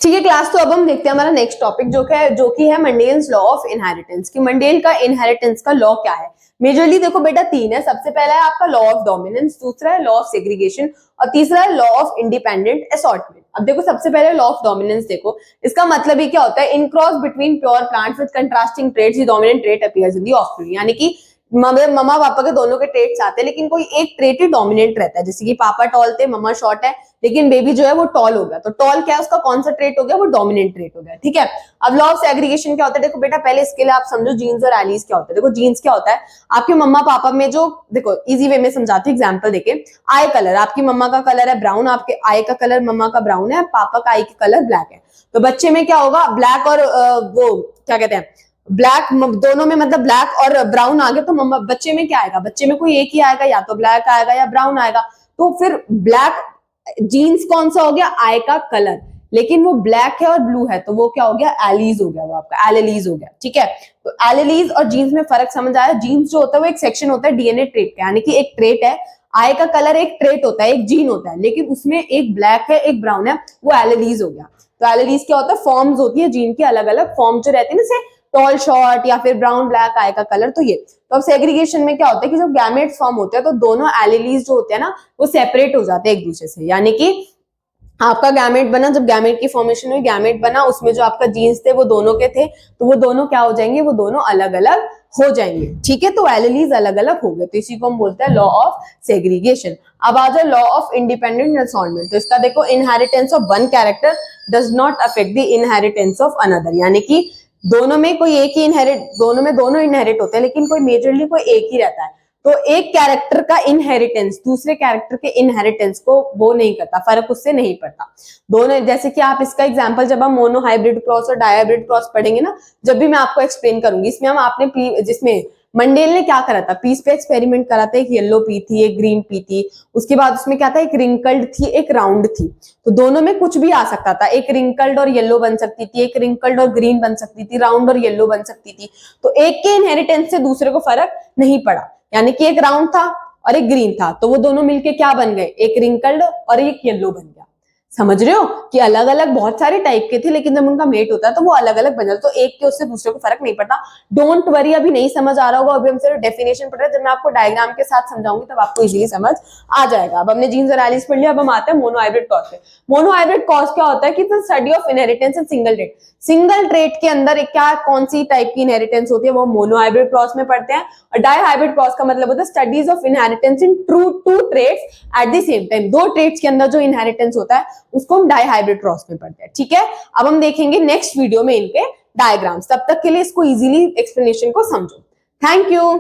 ठीक है क्लास, तो अब हम देखते हैं हमारा नेक्स्ट टॉपिक जो कि है मंडेल्स लॉ ऑफ इनहेरिटेंस कि मंडेल का इनहेरिटेंस का लॉ क्या है। मेजरली देखो बेटा तीन है। सबसे पहला है आपका लॉ ऑफ डोमिनेंस, दूसरा है लॉ ऑफ सेग्रीगेशन और तीसरा है लॉ ऑफ इंडिपेंडेंट असॉर्टमेंट। अब देखो सबसे पहले लॉ ऑफ डोमिनेंस देखो, इसका मतलब ही क्या होता है, in cross between pure plants with contrasting traits the dominant trait appears in the offspring. यानी कि मम्मा पापा के दोनों के ट्रेट्स आते हैं लेकिन कोई एक ट्रेट ही डोमिनेंट रहता है। जैसे कि पापा टॉल थे, मम्मा शॉर्ट है, लेकिन बेबी जो है वो टॉल हो गया, तो टॉल क्या है उसका कौन सा ट्रेट हो गया, वो डोमिनेंट ट्रेट हो गया। ठीक है, अब लॉ ऑफ सेग्रीगेशन क्या होता है, देखो बेटा पहले इसके लिए आप समझो जीन्स और एलीज क्या होता है। देखो जीन्स क्या होता है, आपके मम्मा पापा में जो, देखो इजी वे में समझाती हूँ एग्जांपल देके। आई कलर, आपकी मम्मा का कलर है ब्राउन, आपके आई का कलर मम्मा का ब्राउन है, पापा का आई का कलर ब्लैक है। तो बच्चे में क्या होगा, ब्लैक और वो क्या कहते हैं, ब्लैक दोनों में, मतलब ब्लैक और ब्राउन आ गया, तो मम्मा बच्चे में क्या आएगा, बच्चे में कोई एक ही आएगा, या तो ब्लैक आएगा या ब्राउन आएगा। तो फिर ब्लैक जीन्स कौन सा हो गया, आई का कलर, लेकिन वो ब्लैक है और ब्लू है, तो वो क्या हो गया, एलीज हो गया, वो आपका एलेलीज हो गया। ठीक है, तो एलेलीज और जीन्स में फर्क समझ आया। जीन्स जो होता है वो एक सेक्शन होता है डीएनए ट्रेट का, यानी कि एक ट्रेट है। आई का कलर एक ट्रेट होता है, एक जीन होता है, लेकिन उसमें एक ब्लैक है एक ब्राउन है, वो एलेलीज हो गया। तो एलेलीज क्या होता है, फॉर्म्स होती है जीन की, अलग अलग फॉर्म जो रहती है ना, जैसे टॉल शॉर्ट या फिर ब्राउन ब्लैक आई का कलर। तो ये, तो अब सेग्रीगेशन में क्या होता है कि जब गैमेट्स फॉर्म होते हैं तो दोनों एलेलीज जो होते हैं ना वो सेपरेट हो जाते हैं एक दूसरे से। यानी कि आपका गैमेट बना, जब गैमेट की फॉर्मेशन हुई, गैमेट बना, उसमें जो आपका जीन्स थे वो दोनों के थे, तो वो दोनों क्या हो जाएंगे, वो दोनों अलग अलग हो जाएंगे। ठीक है, तो एलेलीज अलग अलग हो गए, तो इसी को हम बोलते हैं लॉ ऑफ सेग्रीगेशन। अब आ जाओ लॉ ऑफ इंडिपेंडेंट असॉर्टमेंट। तो इसका देखो, inheritance of one character does not affect the inheritance of another. यानी कि दोनों में कोई एक ही दोनों इनहेरिट होते हैं, लेकिन कोई मेजरली कोई एक ही रहता है। तो एक कैरेक्टर का इनहेरिटेंस दूसरे कैरेक्टर के इनहेरिटेंस को वो नहीं करता, फर्क उससे नहीं पड़ता। दोनों, जैसे कि आप इसका एग्जांपल जब हम मोनो हाइब्रिड क्रॉस और डायहाइब्रिड क्रॉस पढ़ेंगे ना, जब भी मैं आपको एक्सप्लेन करूंगी, इसमें हम आपने जिसमें मंडेल ने क्या करा था, पीस पे एक्सपेरिमेंट करा था। एक येलो पी थी, एक ग्रीन पी थी, उसके बाद उसमें क्या था, एक रिंकल्ड थी एक राउंड थी। तो दोनों में कुछ भी आ सकता था, एक रिंकल्ड और येलो बन सकती थी, एक रिंकल्ड और ग्रीन बन सकती थी, राउंड और येलो बन सकती थी। तो एक के इनहेरिटेंस से दूसरे को फर्क नहीं पड़ा। यानी कि एक राउंड था और एक ग्रीन था, तो वो दोनों मिलके क्या बन गए, एक रिंकल्ड और एक येलो बन गया। समझ रहे हो कि अलग अलग बहुत सारे टाइप के थे, लेकिन जब उनका मेट होता है तो वो अलग अलग बन जाता है। तो एक के उससे दूसरे को फर्क नहीं पड़ता। डोंट वरी, अभी नहीं समझ आ रहा होगा, अभी हम सिर्फ डेफिनेशन पढ़ रहे हैं। जब मैं आपको डायग्राम के साथ समझाऊंगी तब आपको इजीली समझ आ जाएगा। अब हमने जीन्स और एलीज पढ़ लिया, अब हम आते हैं मोनो हाइब्रिड क्रॉस पे। मोनो हाइब्रिड क्रॉस क्या होता है कि study of inheritance in single trait. Single trait के अंदर एक क्या, कौन सी टाइप की इनहेरिटेंस होती है, वो मोनो हाइब्रिड क्रॉस में पढ़ते हैं। और डाई हाइब्रिड क्रॉस का मतलब होता है studies of inheritance in two traits at the same time. दो ट्रेट्स के अंदर जो इनहेरिटेंस होता है उसको हम डाई हाइब्रिड क्रॉस में पढ़ते हैं। ठीक है, अब हम देखेंगे नेक्स्ट वीडियो में इनके डायग्राम्स। तब तक के लिए इसको इजीली एक्सप्लेनेशन को समझो। Thank you.